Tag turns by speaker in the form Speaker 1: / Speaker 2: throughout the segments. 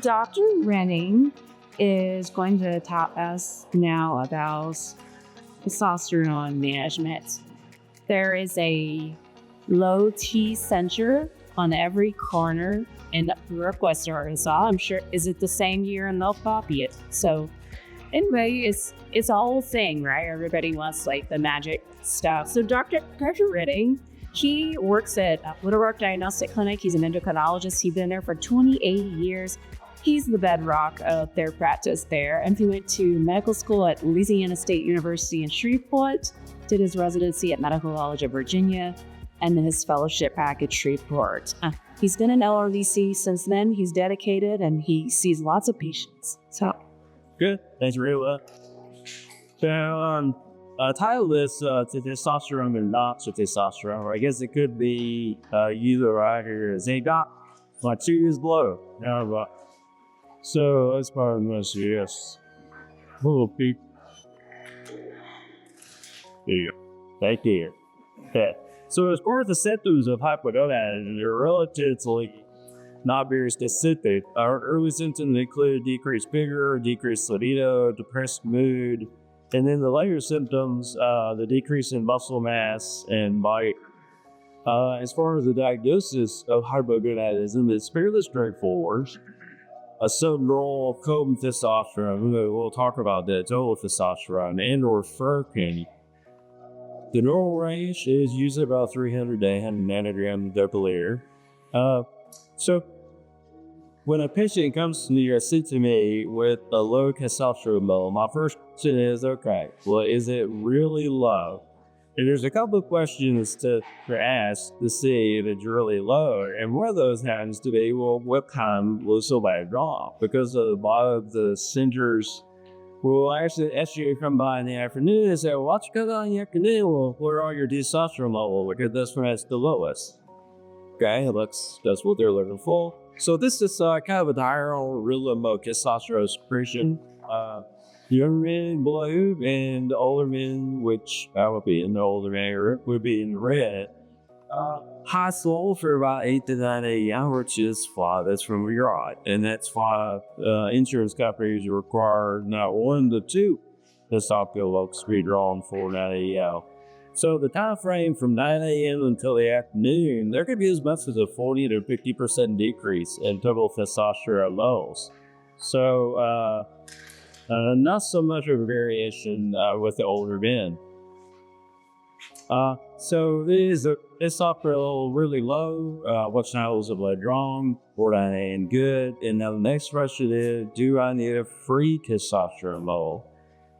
Speaker 1: Dr. Renning is going to talk us now about testosterone management. There is a low T center on every corner in Northwestern Arkansas. I'm sure, is it the same year in North Lafayette? So anyway, it's a whole thing, right? Everybody wants like the magic stuff. So Dr. Redding, he works at Little Rock Diagnostic Clinic. He's an endocrinologist. He's been there for 28 years. He's the bedrock of their practice there. And he went to medical school at Louisiana State University in Shreveport, did his residency at Medical College of Virginia, and then his fellowship back at Shreveport. He's been in LRDC since then. He's dedicated and he sees lots of patients. So
Speaker 2: good. Thanks, Rayla. So, title this testosterone and not to testosterone. Or I guess it could be either right here. Say, doc, my 2 is low. So that's part of this. Yes. Little peep. There you go. Right there. Okay. So as far as the symptoms of hypogonadism, they're relatively not very specific. Our early symptoms include decreased vigor, decreased libido, depressed mood, and then the later symptoms, the decrease in muscle mass and bite. As far as the diagnosis of hypogonadism, it's fairly straightforward. A subnormal common testosterone, we'll talk about that, total testosterone, and or ferritin. The normal range is usually about 300 to 800 nanograms per liter. So when a patient comes to me with a low testosterone level, my first question is, okay, well, is it really low? And there's a couple of questions to ask to see if it's really low. And one of those happens to be, well, what time will somebody draw? Because a lot of the centers will actually ask you to come by in the afternoon and say, well, why don't you come by in the afternoon? Well, what are your testosterone level? Because that's when it's the lowest. Okay, that's what they're looking for. So this is kind of a diurnal rhythm of testosterone secretion. Younger men in blue and the older men, which I would be in the older man, would be in red. High slow for about 8 to 9 a.m., which is why that's from your eye. And that's why insurance companies require not 1 to 2 testosterone levels to be drawn for 9 a.m. So the time frame from 9 a.m. until the afternoon, there could be as much as a 40 to 50% decrease in total testosterone levels. So not so much of a variation with the older men. So this testosterone level really low. What levels of blood drawn? 49 and good. And now the next question is, do I need a free testosterone level?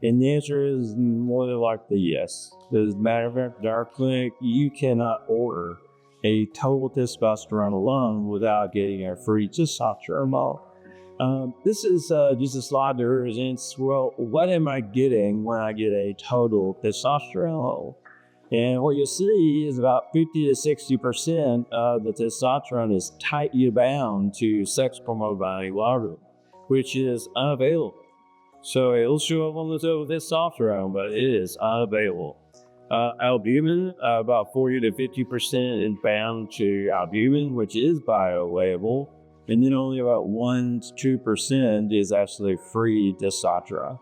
Speaker 2: And the answer is more than likely yes. As a matter of fact, at our clinic, you cannot order a total testosterone alone without getting a free testosterone level. This is just a slide that represents, well, what am I getting when I get a total testosterone level? And what you'll see is about 50 to 60% of the testosterone is tightly bound to sex hormone binding globulin, which is unavailable. So it'll show up on the total testosterone, but it is unavailable. Albumin, about 40 to 50% is bound to albumin, which is bioavailable. And then only about 1 to 2% is actually free testosterone.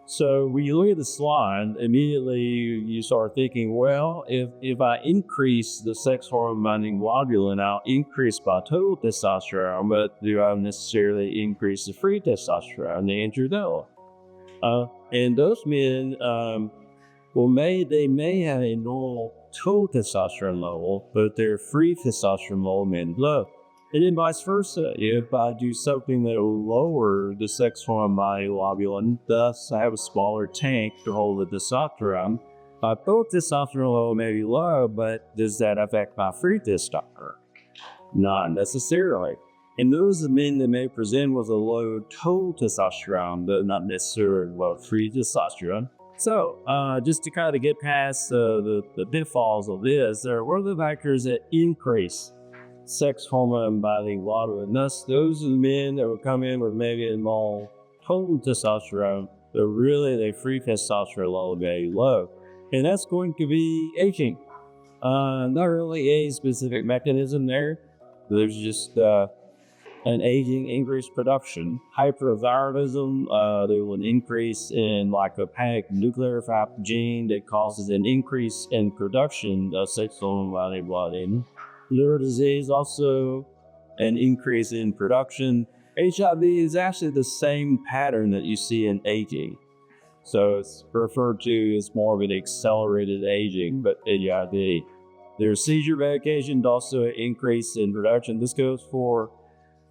Speaker 2: So when you look at the slide, immediately you start thinking, well, if I increase the sex hormone binding globulin, I'll increase my total testosterone, but do I necessarily increase the free testosterone? The answer is no. And those men, they may have a normal total testosterone level, but their free testosterone level may be low. And then vice versa, if I do something that will lower the sex hormone binding globulin, thus I have a smaller tank to hold the testosterone, my total testosterone level may be low, but does that affect my free testosterone? Not necessarily. And those are men that may present with a low total testosterone, but not necessarily low free testosterone. So, just to kind of get past the pitfalls of this, there are the factors that increase sex hormone binding globulin. Thus, those are the men that will come in with maybe a more total testosterone, but really their free testosterone level very low. And that's going to be aging. Not really a specific mechanism there. There's just an aging increased production. Hypogonadism, there will an increase in like a panic nuclear gene that causes an increase in production of sexual blood. Liver disease also an increase in production. HIV is actually the same pattern that you see in aging. So it's referred to as more of an accelerated aging, but HIV. There's seizure medication, also an increase in production. This goes for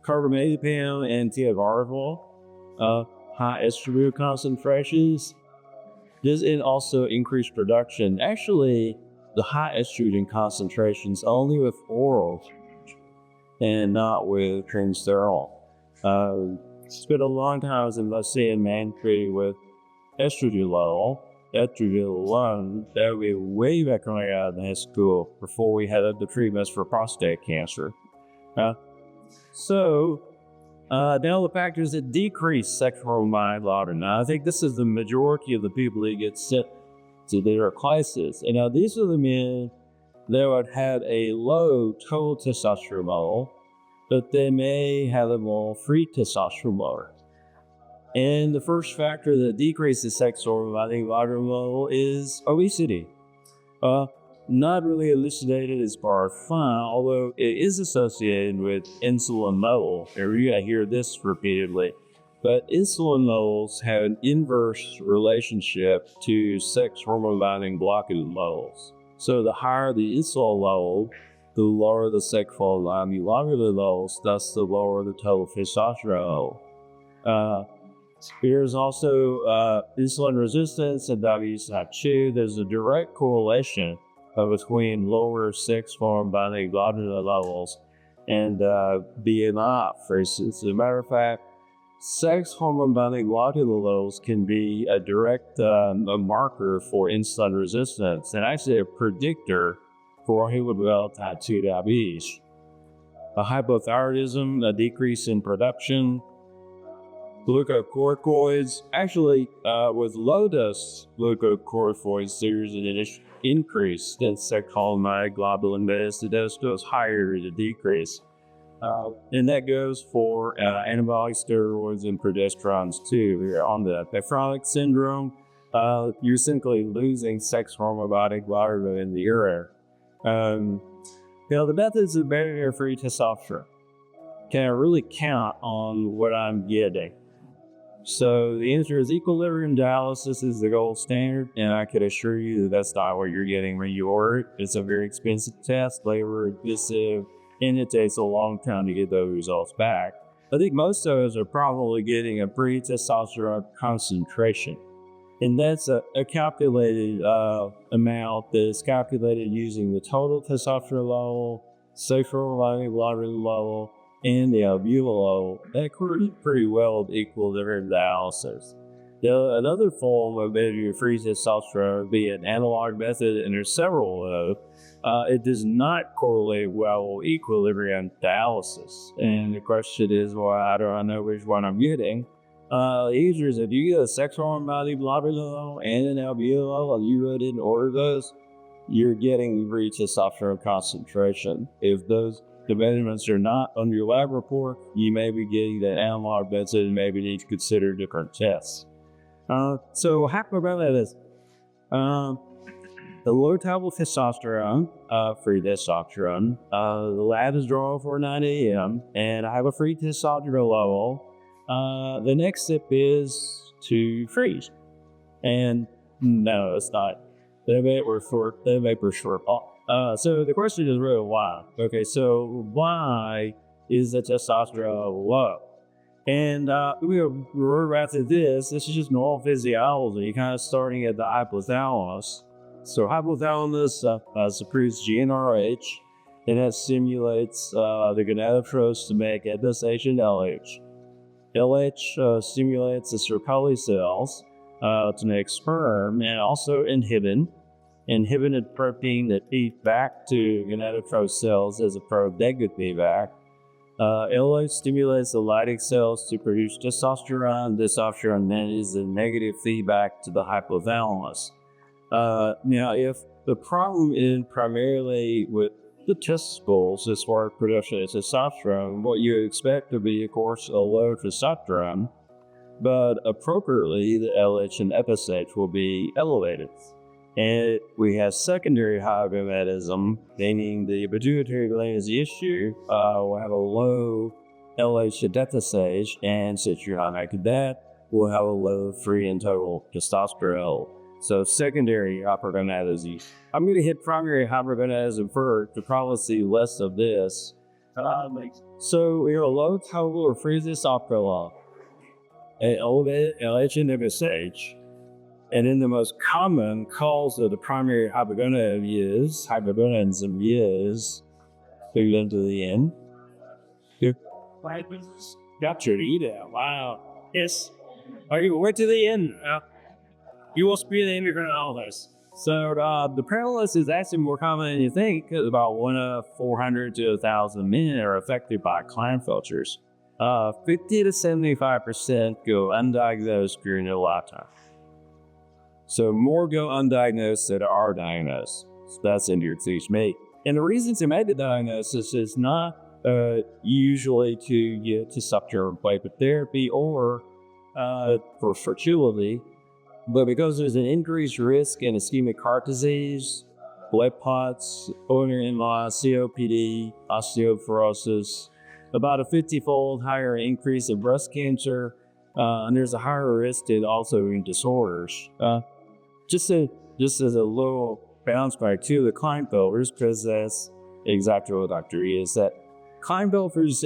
Speaker 2: carbamazepine and tiavarvol, high estrogen concentrations. This and also increased production. Actually, the high estrogen concentrations only with oral and not with transdermal. It's been a long time since I've seen a man treated with estrogen level. Estrogen alone, that would be way back when I got out of high school, before we had the treatments for prostate cancer. So, now the factors that decrease sexual hemoglobin. Now, I think this is the majority of the people that get sent to their crisis. And now these are the men that would have a low total testosterone level, but they may have a more free testosterone level. And the first factor that decreases sexual hemoglobin level is obesity. Not really elucidated as far as fun, although it is associated with insulin level. I hear this repeatedly. But insulin levels have an inverse relationship to sex hormone binding blockade levels. So the higher the insulin level, the lower the sexual hemoglobin levels, thus the lower the total testosterone level. There's also insulin resistance and diabetes type 2. There's a direct correlation between lower sex hormone binding globulin levels and BMI, for instance. As a matter of fact, sex hormone binding globulin levels can be a direct a marker for insulin resistance and actually a predictor for who would develop type 2 diabetes. Hypothyroidism, a decrease in production. Glucocorticoids, actually, with low dose glucocorticoids, there's an increase in sexual hemoglobin, but as the dose goes higher, it decrease. And that goes for anabolic steroids and progesterones too. We're on the nephrotic syndrome. You're simply losing sex hormone globulin in the urine. The methods of barrier-free testosterone. Can I really count on what I'm getting? So the answer is equilibrium dialysis is the gold standard, and I could assure you that that's not what you're getting when you order it. It's a very expensive test, labor-intensive, and it takes a long time to get those results back. I think most of us are probably getting a pre-testosterone concentration, and that's a calculated amount that is calculated using the total testosterone level, sexual hemoglobin level, and the albumin level. That pretty well equilibrium dialysis. Another form of barrier-free testosterone would be an analog method, and there's several of them. It does not correlate well with equilibrium dialysis. And the question is, well, how do I know which one I'm getting? The answer is if you get a sexual hemoglobin level and an albumin level, and you really didn't order those, you're getting free testosterone concentration. If those the measurements are not on your lab report, you may be getting that analog method and maybe need to consider different tests. So hypogonadism. The low total testosterone, free testosterone, the lab is drawn for 9 a.m. and I have a free testosterone level. The next step is to freeze. And no, it's not. They make for short. So the question is really why. Okay, so why is the testosterone low? And we'll revert back to this. This is just normal physiology, kind of starting at the hypothalamus. So hypothalamus secretes GnRH, and that stimulates the gonadotropes to make FSH and LH. LH stimulates the Sertoli cells to make sperm, and also inhibin protein that feeds back to gonadotrope cells as a pro-negative feedback. LH stimulates the Leydig cells to produce testosterone. Testosterone then is the negative feedback to the hypothalamus. Now, if the problem is primarily with the testicles as far as production of testosterone. What you expect to be, of course, a low testosterone, but appropriately, the LH and FSH will be elevated. And we have secondary hypogonadism, meaning the pituitary gland is the issue. We'll have a low LH and FSH, and since you're not making that, we'll have a low free and total testosterone. So secondary hypergonadism. I'm going to hit primary hypergonadism first to probably see less of this. So we have a low total or free testosterone, an elevated LH and FSH. And then the most common cause of the primary hypogonadism is, figure into the end. Got you to eat it. Wow. Yes. Okay, we're to the end. You will be the endocrinologist. So the paralysis is actually more common than you think. About 1 of 400 to 1,000 men are affected by Klinefelters. 50 to 75% go undiagnosed during their lifetime. So more go undiagnosed than are diagnosed. So that's easier to teach me. And the reason to make the diagnosis is not usually to get testosterone replacement therapy or for fertility, but because there's an increased risk in ischemic heart disease, blood clots, pulmonary embolism, COPD, osteoporosis, about a 50-fold higher increase in breast cancer, and there's a higher risk in autoimmune disorders. Just as a little bounce back to the Klinefelters, because that's exactly what Dr. E is, that Klinefelters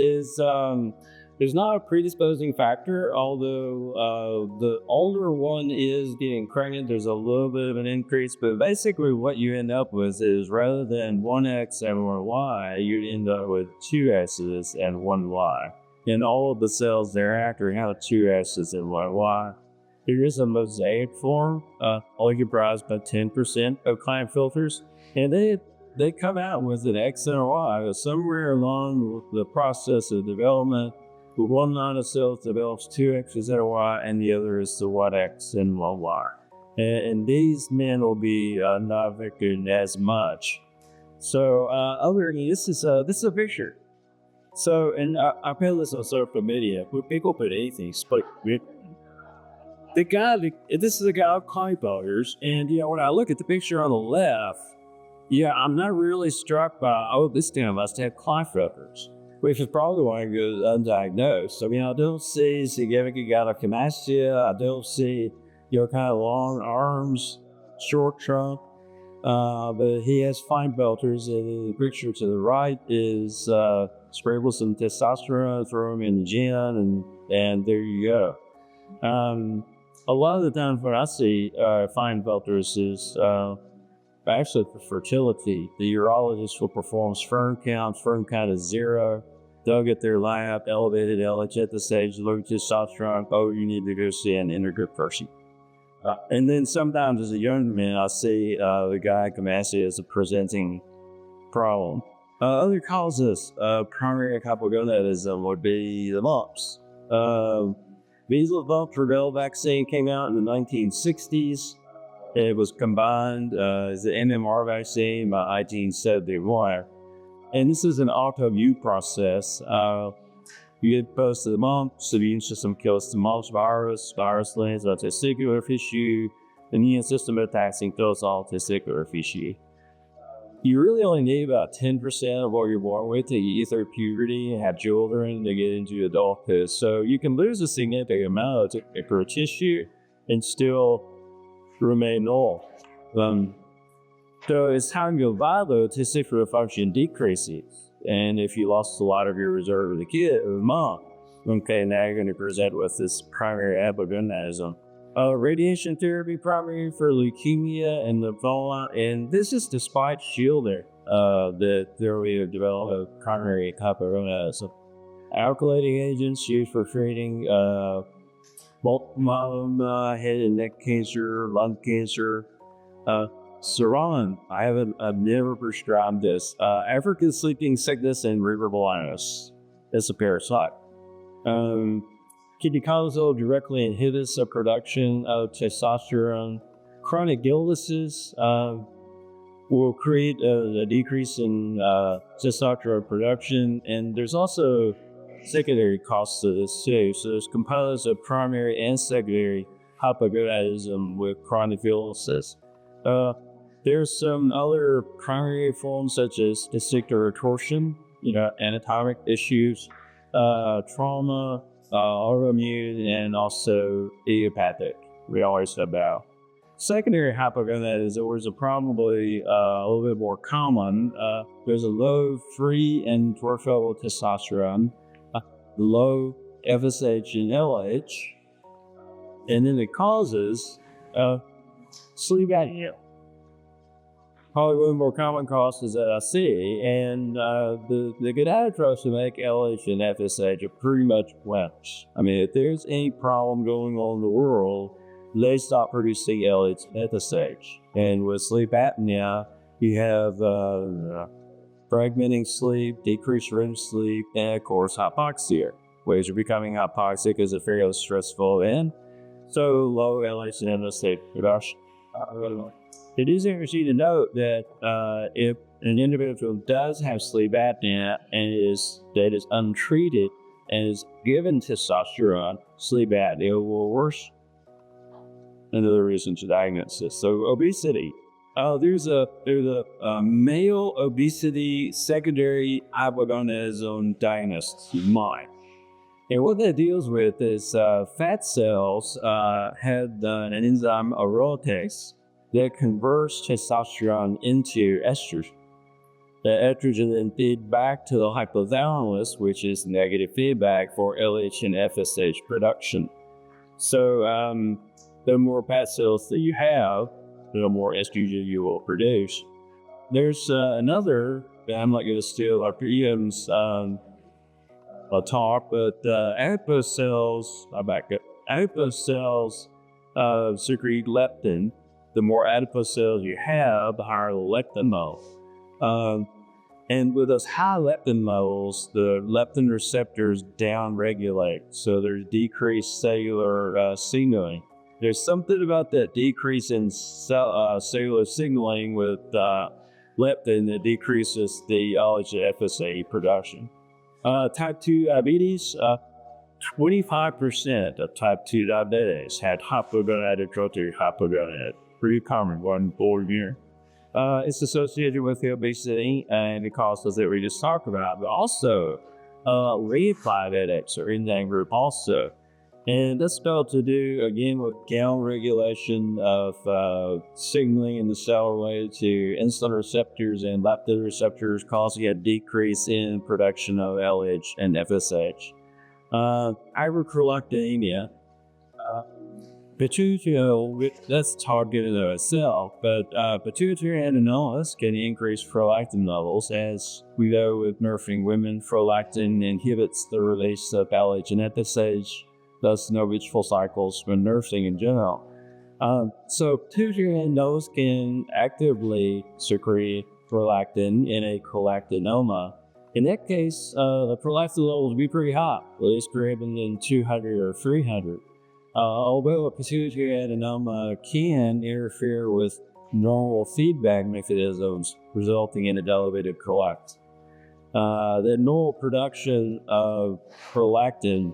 Speaker 2: is not a predisposing factor, although the older one is getting pregnant, there's a little bit of an increase, but basically what you end up with is rather than 1X and 1Y, you end up with 2X's and 1Y. And all of the cells thereafter have 2X's and 1Y. There is a mosaic form, only comprised by 10% of Klinefelters, and they come out with an X and a Y. Somewhere along the process of development, one line of cells develops 2 X's and a Y, and the other is the 1X and 1Y. And these men will be not affected as much. So, this is a picture. So, and I put this on social media, but people put anything, but this is a guy with Klinefelters, and when I look at the picture on the left, I'm not really struck by, this guy must have Klinefelters, which is probably why he goes undiagnosed. I don't see significant gynecomastia, I don't see, kind of long arms, short trunk, but he has Klinefelters, and the picture to the right is sprinkled some testosterone, throw him in the gym, and there you go. A lot of the times when I see Klinefelters is actually for fertility. The urologist will perform sperm count is 0. They'll get their lab, elevated LH at the stage, look at testosterone, you need to go see an endocrine person. And then sometimes as a young man, I see the gynecomastia as a presenting problem. Other causes of primary hypogonadism would be the mumps. Measles, mumps, rubella vaccine came out in the 1960s. It was combined as the MMR vaccine by 1971. And this is an autoimmune process. You get exposed to the mumps, the immune system kills the mumps virus lands on testicular tissue, the immune system attacks and kills all testicular tissue. You really only need about 10% of what you're born with to get through puberty and have children to get into adulthood. So you can lose a significant amount of testicular tissue and still remain normal. So as time goes by, though, testicular function decreases. And if you lost a lot of your reserve of the mom, now you're going to present with this primary hypogonadism. Radiation therapy primary for leukemia and lymphoma, and this is despite shielding that there we have developed a primary hypogonadism. Alkylating agents used for treating multiple myeloma, head and neck cancer, lung cancer. Saran, I've never prescribed this. African sleeping sickness and river blindness. It's a parasite. Ketoconazole directly inhibits the production of testosterone. Chronic illnesses, will create a decrease in testosterone production, and there's also secondary costs to this too. So there's components of primary and secondary hypogonadism with chronic illnesses. There's some other primary forms such as testicular torsion, anatomic issues, trauma, autoimmune, and also idiopathic. We always talk about. Secondary hypogonadism is probably a little bit more common. There's a low free and peripheral testosterone, low FSH and LH, and then it causes sleep apnea. Probably one of the more common causes that I see, and the gonadotropes to make LH and FSH are pretty much quenched. I mean, if there's any problem going on in the world, they stop producing LH and FSH. And with sleep apnea, you have fragmenting sleep, decreased REM sleep, and of course hypoxia. Ways are becoming hypoxic is a fairly stressful and so low LH and FSH production. It is interesting to note that if an individual does have sleep apnea and that is untreated and is given testosterone, sleep apnea will worsen. Another reason to diagnose this. So obesity. There's a male obesity secondary hypogonadism diagnosis in mind. And what that deals with is fat cells had an enzyme aromatase that converts testosterone into estrogen. The estrogen then feed back to the hypothalamus, which is negative feedback for LH and FSH production. So the more fat cells that you have, the more estrogen you will produce. There's another, I'm not going to steal our PM's talk, but adipose cells, adipose cells secrete leptin. The more adipose cells you have, the higher the leptin level. And with those high leptin levels, the leptin receptors downregulate, so there's decreased cellular signaling. There's something about that decrease in cellular signaling with leptin that decreases the LH-FSH production. Type 2 diabetes, 25% of type 2 diabetics had hypogonadotrophic hypogonadism. Pretty common, 1 in year. It's associated with the obesity and the causes that we just talked about, but also diabetics are in that group also. And that's got to do, again, with down regulation of signaling in the cell related to insulin receptors and leptin receptors, causing a decrease in production of LH and FSH. Hyperprolactinemia. Pituitary, that's targeted in itself, but pituitary adenomas can increase prolactin levels. As we know with nursing women, prolactin inhibits the release of LH and FSH, thus no reachful cycles when nursing in general. So pituitary adenomas can actively secrete prolactin in a prolactinoma. In that case, the prolactin levels will be pretty high, at least greater than 200 or 300. Although a pituitary adenoma can interfere with normal feedback mechanisms, resulting in an elevated prolactin. The normal production of prolactin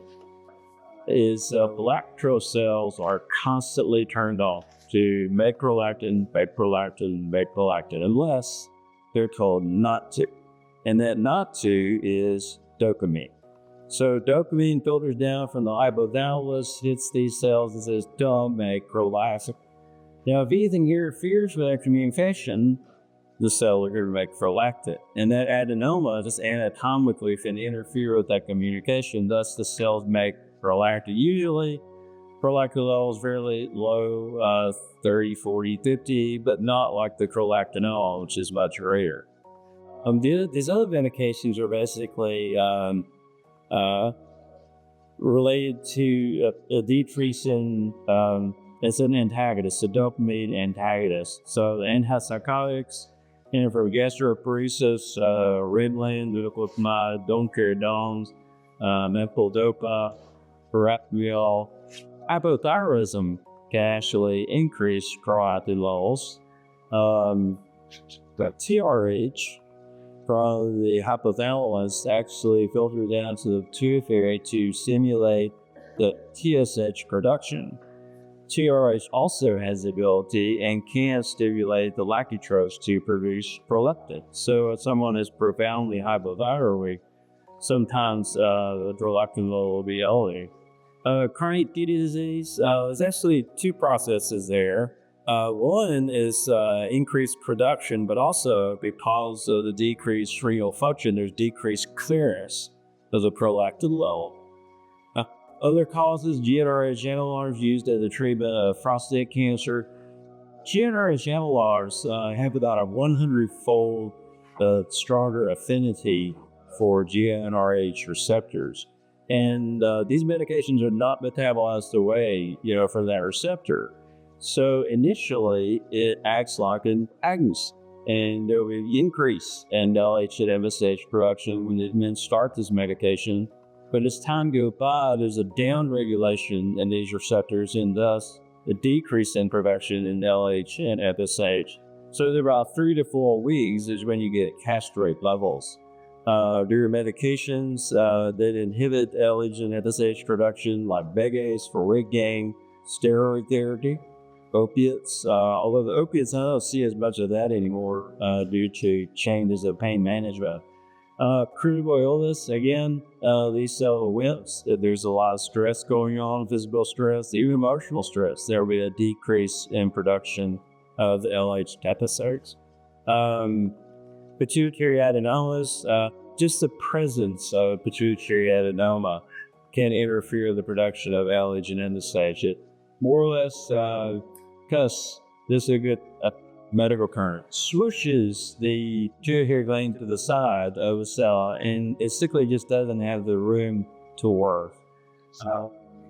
Speaker 2: is prolactin cells are constantly turned off to make prolactin, unless they're told not to. And that not to is dopamine. So dopamine filters down from the hypothalamus, hits these cells and says, don't make prolactin. Now, if anything interferes with that communication, the cell are going to make prolactin. And that adenoma just anatomically can interfere with that communication, thus the cells make prolactin. Usually, prolactin levels fairly low, 30, 40, 50, but not like the prolactinol, which is much greater. These other medications are basically related to a decrease in, it's an antagonist, a dopamine antagonist. So the antipsychotics, and for gastroparesis, Ritalin, glucosamine, domperidone, methyl-dopa, verapamil. Hypothyroidism can actually increase prolactin levels. The TRH from the hypothalamus actually filters down to the pituitary to stimulate the TSH production. TRH also has the ability and can stimulate the lactose to produce prolactin. So if someone is profoundly hypothyroid, sometimes the prolactin level will be elevated. Chronic kidney disease, there's actually two processes there. One is increased production, but also because of the decreased renal function, there's decreased clearance of the prolactin level. Other causes, GnRH analogs used as a treatment of prostate cancer. GnRH analogs have about a 100-fold stronger affinity for GnRH receptors. And these medications are not metabolized away, from that receptor. So initially, it acts like an agonist, and there will be an increase in LH and MSH production when the men start this medication. But as time goes by, there's a downregulation in these receptors, and thus a decrease in production in LH and FSH. So about 3 to 4 weeks is when you get castrate levels. There are medications that inhibit LH and FSH production, like Begase for weight gain, steroid therapy, opiates. Although the opiates, I don't see as much of that anymore due to changes of pain management. Critical illness, again, these cell wimps. There's a lot of stress going on, physical stress, even emotional stress. There will be a decrease in production of the LH deficits. Pituitary adenomas, just the presence of pituitary adenoma can interfere with the production of LH and MSH. It more or less, because this is a good medical current, swooshes the pituitary gland to the side of a cell, and it simply just doesn't have the room to work.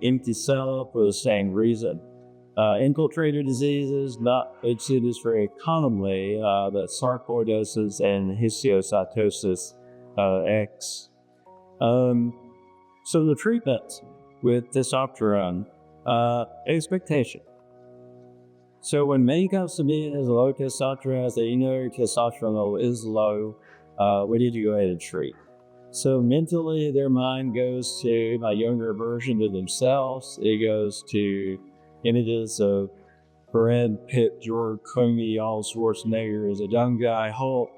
Speaker 2: Empty cell for the same reason. Infiltrator diseases, not seen this very commonly, but sarcoidosis and histiocytosis X. So the treatment with testosterone, expectation. So when many comes to me as low testosterone, I say, your testosterone level is low, we need to go ahead and treat. So mentally, their mind goes to my younger version of themselves. It goes to images of Brad Pitt, George Clooney, Arnold Schwarzenegger as a young guy, Hulk,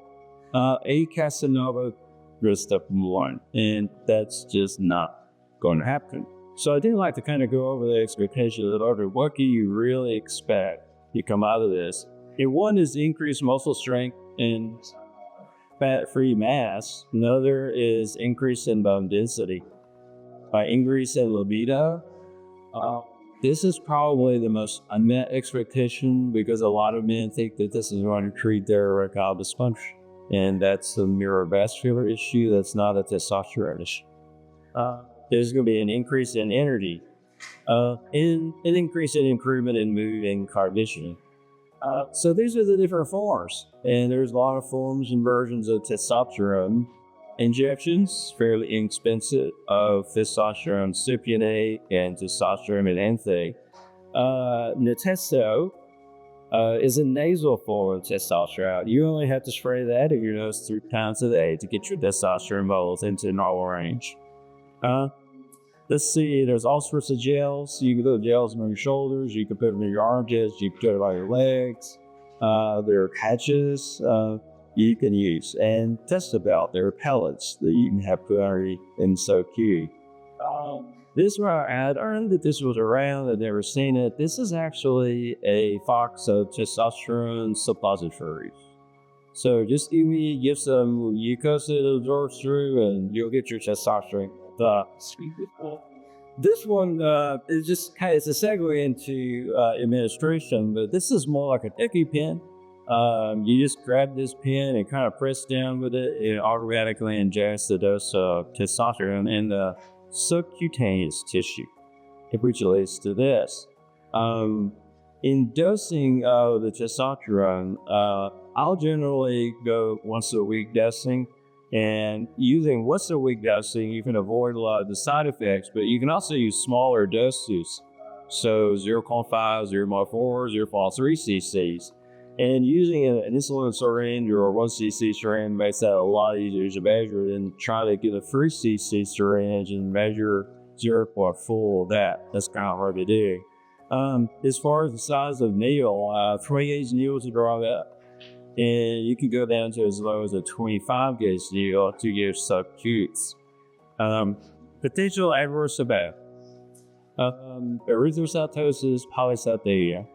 Speaker 2: a Casanova, step one. And that's just not going to happen. So I do like to kind of go over the expectations of what do you really expect you come out of this. And one is increased muscle strength and fat-free mass. Another is increase in bone density. By increase in libido, this is probably the most unmet expectation because a lot of men think that this is going to treat their erectile dysfunction. And that's a neurovascular issue. That's not a testosterone issue. There's going to be an increase in energy, and an increase in improvement in mood and cognition. So these are the different forms, and there's a lot of forms and versions of testosterone. Injections, fairly inexpensive, of testosterone cypionate and testosterone enanthate. Natesto is a nasal form of testosterone. You only have to spray that in your nose 3 times a day to get your testosterone levels into normal range. Let's see, there's all sorts of gels. You can put gels on your shoulders, you can put them in your armpits, you can put them on your legs. There are patches you can use, and Testabelt, there are pellets that you can have put on and so cute. This one I learned that this was around, I'd never seen it. This is actually a box of testosterone suppositories. So just give some mucosa that absorbs through, and you'll get your testosterone. This one is just kind of, it's a segue into administration, but this is more like a EpiPen. You just grab this pen and kind of press down with it. It automatically injects the dose of testosterone in the subcutaneous tissue, which relates to this. In dosing of the testosterone, I'll generally go once a week dosing. And using once a week dosing, you can avoid a lot of the side effects, but you can also use smaller doses. So 0.5, 0.4, 0.3 cc's. And using an insulin syringe or a 1cc syringe makes that a lot easier to measure than trying to get a 3cc syringe and measure 0.4 of that. That's kind of hard to do. As far as the size of needle, 20 gauge needles are drawn up, and you can go down to as low as a 25 gauge needle to give subcutes. Potential adverse event: erythrocytosis, polycythemia.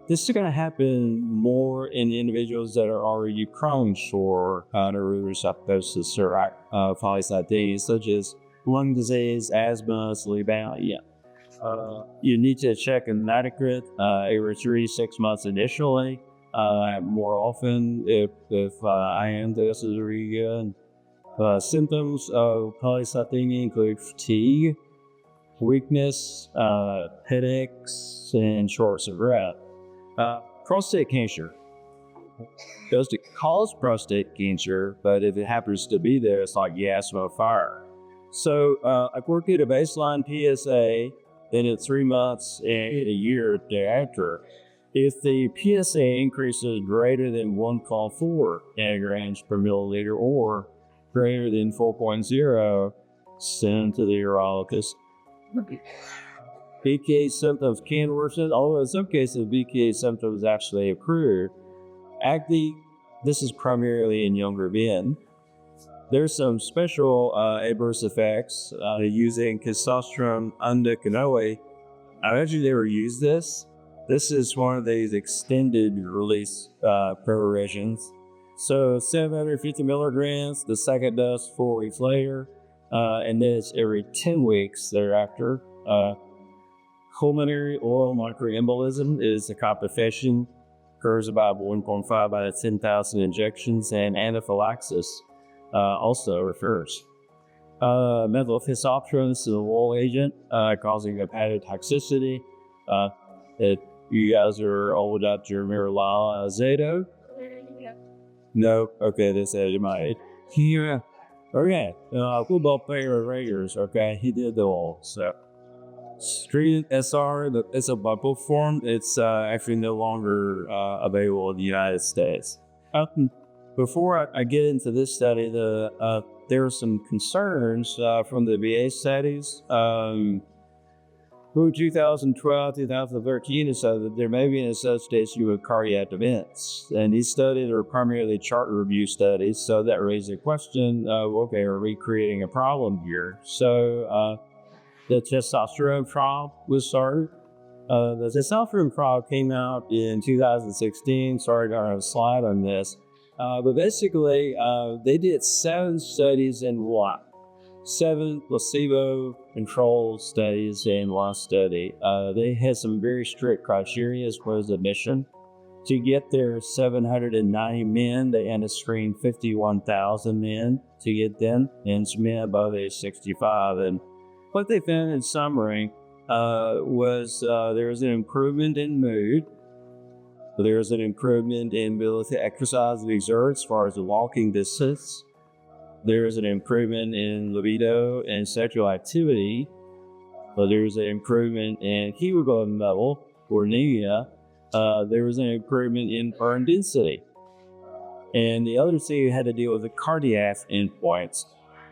Speaker 2: This is going to happen more in individuals that are already prone for erythrocytosis or polycythemia, such as lung disease, asthma, sleep apnea. You need to check an adequate every 3 to 6 months initially. More often if IM tests is really good. Symptoms of polycythemia include fatigue, weakness, headaches, and shortness of breath. Prostate cancer. Does it cause prostate cancer? But if it happens to be there, it's like gas on fire. So I work at a baseline PSA, then at 3 months and a year thereafter. If the PSA increases greater than 1.4 nanograms per milliliter or greater than 4.0, send to the urologist. BK symptoms can worsen, although in some cases BK symptoms actually improve. Acne, this is primarily in younger men. There's some special adverse effects using testosterone endocrinology. I've actually never used this. This is one of these extended release preparations. So 750 milligrams, the second dose 4 weeks later, and then it's every 10 weeks thereafter. Pulmonary oil microembolism is a complication, occurs about 1.5 out of 10,000 injections, and anaphylaxis also refers. Methyl is a wall agent causing hepatotoxicity. If you guys are old enough to remember Lala Zato? No? Okay, that's Eddie. Yeah. Okay, football player Raiders, okay, he did the all, so. Street SR, it's a bubble form. It's actually no longer available in the United States. Before I get into this study, there are some concerns from the VA studies. Through 2012, 2013, it said that there may be an association with cardiac events. And these studies are primarily chart review studies, so that raised the question of, okay, are we creating a problem here? So, the testosterone trial was started. The testosterone trial came out in 2016. Sorry, I don't have a slide on this. But basically, they did 7 studies in one. 7 placebo-controlled studies in one study. They had some very strict criteria as far as admission. To get their 790 men, they had to screen 51,000 men to get them, and some men above age 65. And what they found in summary was there was an improvement in mood. There was an improvement in ability to exercise and exert as far as the walking distance. There was an improvement in libido and sexual activity. There was an improvement in hemoglobin level or anemia. There was an improvement in burn density. And the other thing had to deal with the cardiac endpoints.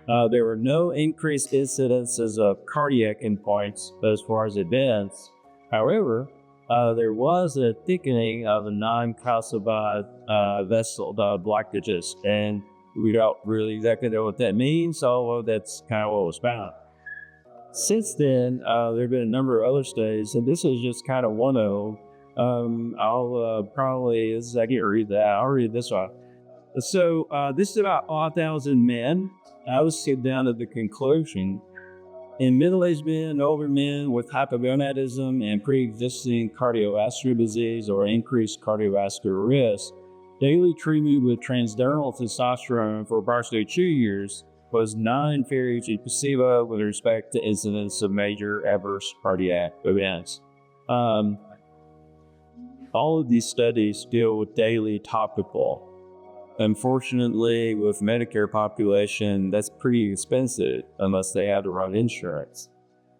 Speaker 2: There were no increased incidences of cardiac endpoints as far as events. However, there was a thickening of the non-calcified vessel blockages, and we don't really exactly know what that means, although that's kind of what was found. Since then, there have been a number of other studies, and this is just kind of one of them. I'll probably, I can't read that, I'll read this one. So this is about 5,000 men. I was sitting down at the conclusion. In middle-aged men and older men with hypogonadism and pre-existing cardiovascular disease or increased cardiovascular risk, daily treatment with transdermal testosterone for approximately 2 years was non-inferior to placebo with respect to incidence of major adverse cardiac events. All of these studies deal with daily topical. Unfortunately, with Medicare population, that's pretty expensive unless they have the right insurance.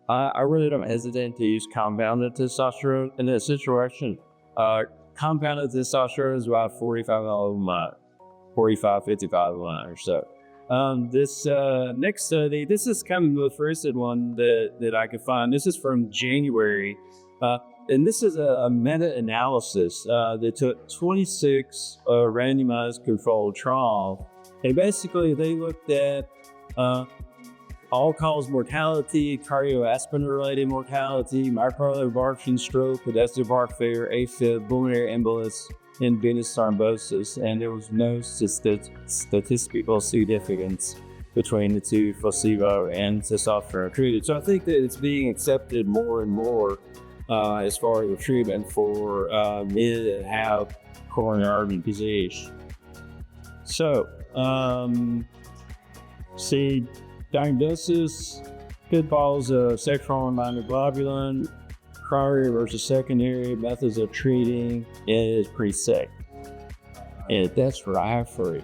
Speaker 2: I really don't hesitate to use compounded testosterone in that situation. compounded testosterone is about 45 a month, 45, 55 a month or so. This next study, this is kind of the first one that I could find. This is from January, and this is a meta-analysis that took 26 randomized controlled trials, and basically they looked at all-cause mortality, cardiovascular-related mortality, myocardial infarction, stroke, congestive heart failure, AFib, pulmonary embolus, and venous thrombosis, and there was no statistical significance between the two, placebo and testosterone treated. So I think that it's being accepted more and more as far as the treatment for men that have coronary artery disease. So, see, diagnosis, pitfalls of sexual immunoglobulin, primary versus secondary, methods of treating is pretty sick. And that's what I have for you.